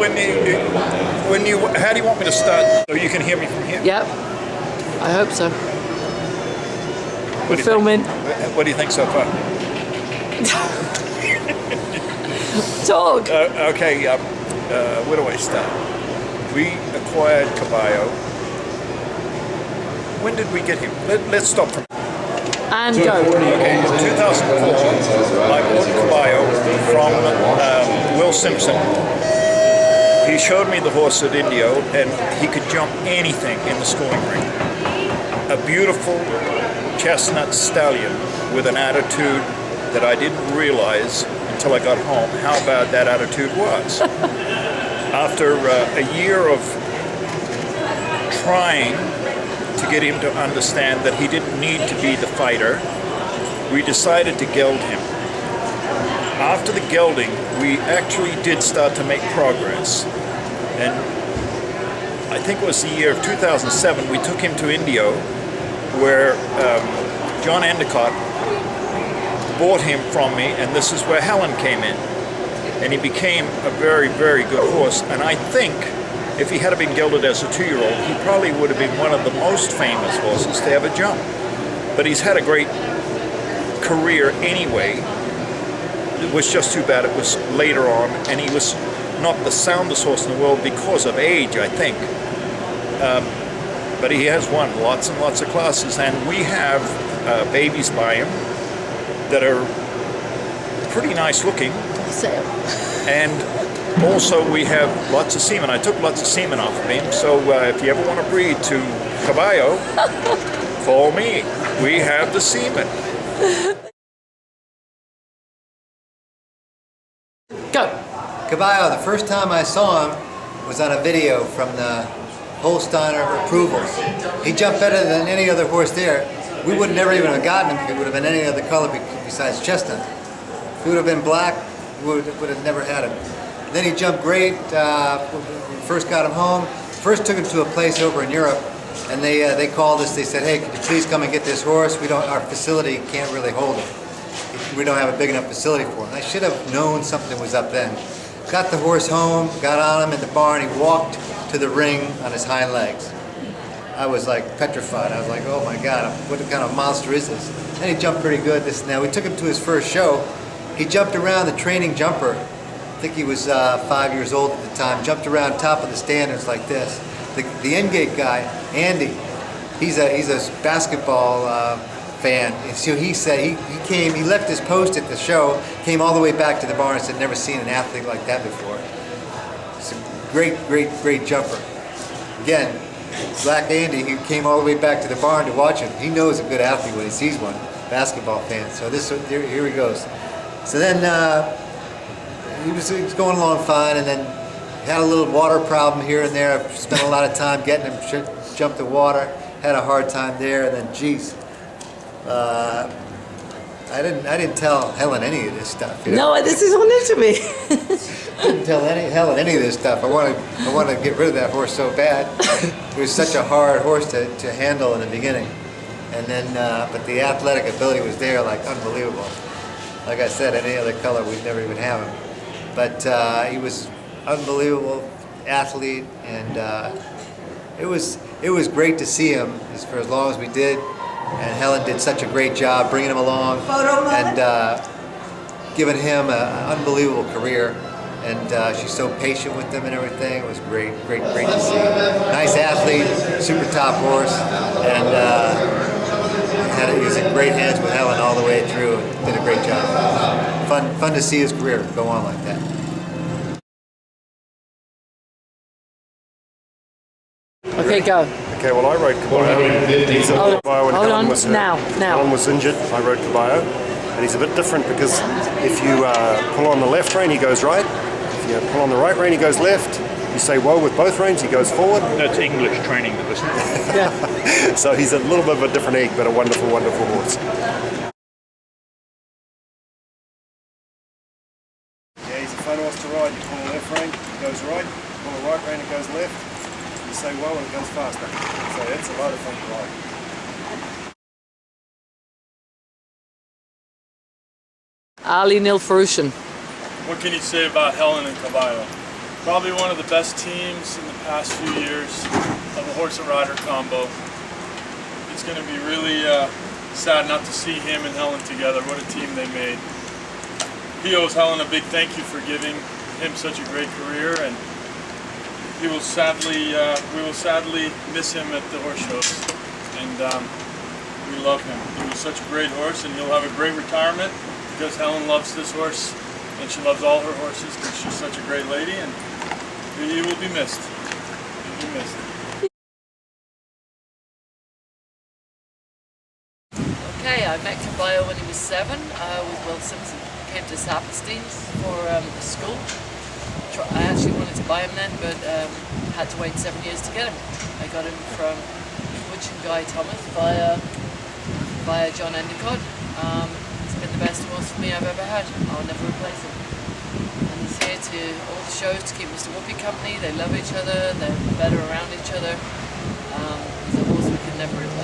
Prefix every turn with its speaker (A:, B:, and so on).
A: how do you want me to start so you can hear me from here?
B: Yep. I hope so.
A: What
B: We're
A: do you
B: filming.
A: think? What do you think so far?
B: Talk.
A: Okay, where do I start? We acquired Caballo. When did we get him? Let's stop from...
B: And go.
A: Okay, in 2004, I bought Caballo from Will Simpson. He showed me the horse at Indio, and he could jump anything in the schooling ring. A beautiful chestnut stallion with an attitude that I didn't realize until I got home how bad that attitude was. After a year of trying to get him to understand that he didn't need to be the fighter, we decided to geld him. After the gelding, we actually did start to make progress. And I think it was the year of 2007, we took him to Indio, where John Endicott bought him from me, and this is where Helen came in. And he became a very, very good horse. And I think if he had been gelded as a 2-year-old, he probably would have been one of the most famous horses to ever jump. But he's had a great career anyway. It was just too bad it was later on, and he was not the soundest horse in the world because of age, I think. But he has won lots and lots of classes, and we have babies by him that are pretty nice looking. And also we have lots of semen. I took lots of semen off of him, so if you ever want to breed to Caballo, call me. We have the semen.
B: Go.
C: Caballo, the first time I saw him was on a video from the Holsteiner approvals. He jumped better than any other horse there. We would never even have gotten him if it would have been any other color besides chestnut. If it would have been black, we would have never had him. And then he jumped great. When we first got him home. First took him to a place over in Europe, and they called us. They said, "Hey, could you please come and get this horse? Our facility can't really hold him. We don't have a big enough facility for him." I should have known something was up then. Got the horse home, got on him in the barn. He walked to the ring on his hind legs. I was like petrified. I was like, oh my God, what kind of monster is this? And he jumped pretty good, this and that. We took him to his first show. He jumped around the training jumper. I think he was 5 years old at the time. Jumped around top of the standards like this. The Endgate guy, Andy, he's a basketball fan. And so he said he left his post at the show, came all the way back to the barn and said, never seen an athlete like that before. It's a great jumper. Again, Black Andy, he came all the way back to the barn to watch him. He knows a good athlete when he sees one, basketball fan. So here he goes. So then he was going along fine, and then had a little water problem here and there. I spent a lot of time getting him to jump the water. Had a hard time there, and then geez, I didn't tell Helen any of this stuff. You know?
B: No, this is all new to me.
C: I didn't tell Helen any of this stuff. I wanted to get rid of that horse so bad. It was such a hard horse to handle in the beginning, and then but the athletic ability was there, like unbelievable. Like I said, any other color we'd never even have him. But he was unbelievable athlete, and it was great to see him for as long as we did. And Helen did such a great job bringing him along and giving him an unbelievable career. And she's so patient with them and everything. It was great to see. Nice athlete, super top horse, and he was in great hands with Helen all the way through. Did a great job. Fun to see his career go on like that.
B: Okay, go.
A: Okay, well, I rode Caballo. He's a Caballo, and Helen was injured. I rode Caballo, and he's a bit different because if you pull on the left rein, he goes right. If you pull on the right rein, he goes left. You say whoa with both reins, he goes forward. That's English training, isn't it?
B: Yeah.
A: So he's a little bit of a different egg, but a wonderful, wonderful horse. Yeah, he's a fun horse to ride. You pull the left rein, it goes right. You pull the right rein, it goes left. You say whoa and it goes faster. So it's a lot of fun to ride.
B: Ali Nilfarushan.
D: What can you say about Helen and Caballo? Probably one of the best teams in the past few years of a horse and rider combo. It's going to be really sad not to see him and Helen together. What a team they made. He owes Helen a big thank you for giving him such a great career, and we will sadly miss him at the horse shows. And we love him. He was such a great horse, and he'll have a great retirement because Helen loves this horse, and she loves all her horses because she's such a great lady, and he will be missed. He will be missed.
E: Okay, I met Caballo when he was 7 with Will Simpson. Came to Saperstein's for school. I actually wanted to buy him then, but had to wait 7 years to get him. I got him from Butch and Guy Thomas via John Endicott. He's been the best horse for me I've ever had. I'll never replace him. And he's here to all the shows to keep Mr. Whoopi company. They love each other. They're better around each other. He's a horse we can never replace.